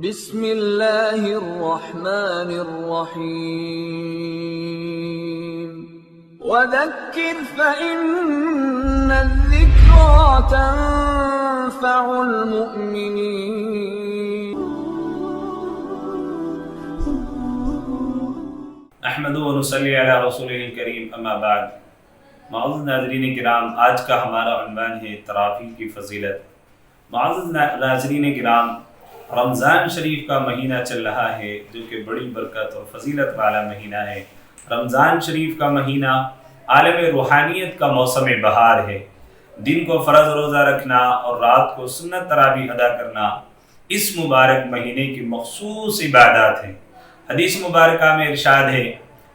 بسم اللہ الرحمن الرحیم وذکر فإن الذکرى تنفع المؤمنین۔ احمد و نصلی علی رسولہ الکریم، اما بعد۔ معزز ناظرین کرام، آج کا ہمارا عنوان ہے تراویح کی فضیلت۔ معزز ناظرین کرام، رمضان شریف کا مہینہ چل رہا ہے جو کہ بڑی برکت اور فضیلت والا مہینہ ہے۔ رمضان شریف کا مہینہ عالم روحانیت کا موسم بہار ہے۔ دن کو فرض روزہ رکھنا اور رات کو سنت تراویح ادا کرنا اس مبارک مہینے کی مخصوص عبادات ہیں۔ حدیث مبارکہ میں ارشاد ہے،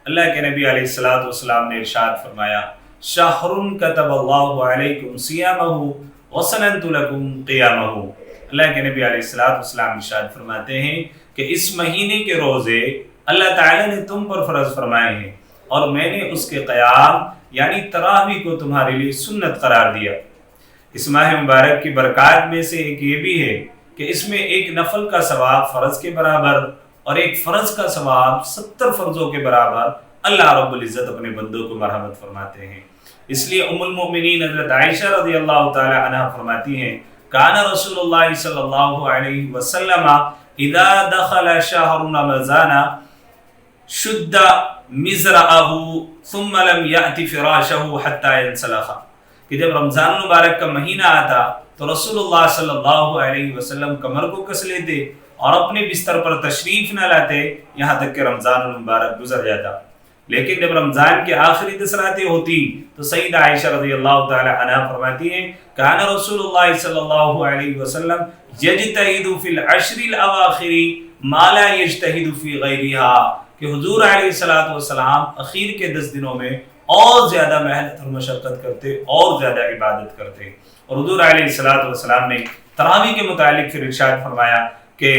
اللہ کے نبی علیہ السلام نے ارشاد فرمایا، شہر کتب اللہ علیکم صیامہ وسننت لکم قیامہ۔ اللہ کے نبی علیہ السلام ارشاد فرماتے ہیں کہ اس مہینے کے روزے اللہ تعالیٰ نے تم پر فرض فرمائے ہیں اور میں نے اس کے قیام یعنی تراویح کو تمہارے لیے سنت قرار دیا۔ اس ماہ مبارک کی برکات میں سے ایک یہ بھی ہے کہ اس میں ایک نفل کا ثواب فرض کے برابر اور ایک فرض کا ثواب 70 فرضوں کے برابر اللہ رب العزت اپنے بندوں کو مرحمت فرماتے ہیں۔ اس لیے ام المؤمنین حضرت عائشہ رضی اللہ تعالی عنہ فرماتی ہیں، کان رسول اللہ صلی اللہ علیہ وسلم اذا دخل شہر رمضان شد مزرعہ ثم لم یأت فراشہ حتی ینسلخ، کہ جب رمضان المبارک کا مہینہ آتا تو رسول اللہ صلی اللہ علیہ وسلم کمر کو کس لیتے اور اپنے بستر پر تشریف نہ لاتے یہاں تک کہ رمضان المبارک گزر جاتا۔ لیکن جب رمضان کے آخری 10 راتیں ہوتی تو سیدہ عائشہ رضی اللہ تعالی عنہ فرماتی ہیں، کان رسول اللہ صلی اللہ علیہ وسلم یجتہد فی العشر الاواخر ما لا یجتہد فی غیرہا، کہ حضور علیہ السلام اخیر کے 10 دنوں میں اور زیادہ محنت اور مشقت کرتے اور زیادہ عبادت کرتے۔ اور حضور علیہ السلام نے تراویح کے متعلق پھر ارشاد فرمایا کہ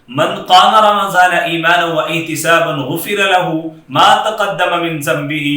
من قام رمضان ایمانا و احتسابا غفر له ما تقدم من ذنبه۔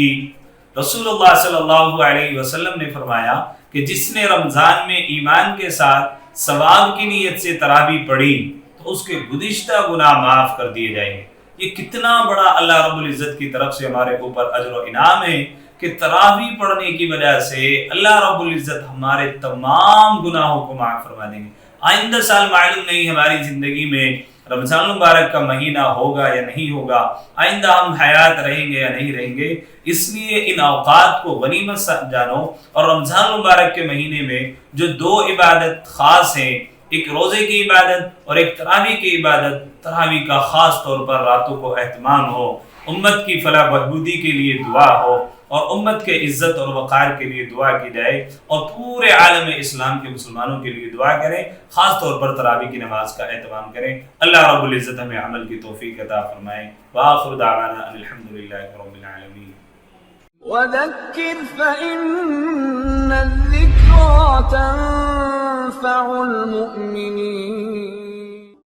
رسول اللہ صلی اللہ علیہ وسلم نے فرمایا کہ جس نے رمضان میں ایمان کے ساتھ ثواب کی نیت سے تراویح پڑھی تو اس کے گزشتہ گناہ معاف کر دیے جائیں گے۔ یہ کتنا بڑا اللہ رب العزت کی طرف سے ہمارے اوپر اجر و انعام ہے کہ تراویح پڑھنے کی وجہ سے اللہ رب العزت ہمارے تمام گناہوں کو معاف فرما دیں گے۔ آئندہ سال معلوم نہیں ہماری زندگی میں رمضان المبارک کا مہینہ ہوگا یا نہیں ہوگا، آئندہ ہم حیات رہیں گے یا نہیں رہیں گے، اس لیے ان اوقات کو غنیمت جانو۔ اور رمضان المبارک کے مہینے میں جو 2 عبادت خاص ہیں، ایک روزے کی عبادت اور ایک تراویح کی عبادت، تراویح کا خاص طور پر راتوں کو اہتمام ہو، امت کی فلاح بہبودی کے لیے دعا ہو اور امت کے عزت اور وقار کے لیے دعا کی جائے اور پورے عالم اسلام کے مسلمانوں کے لیے دعا کریں، خاص طور پر تراویح کی نماز کا اہتمام کریں۔ اللہ رب العزت ہمیں عمل کی توفیق عطا فرمائے۔ وآخر دعوانا ان الحمدللہ رب العالمین۔ وذکر فإن الذکرى تنفع المؤمنین۔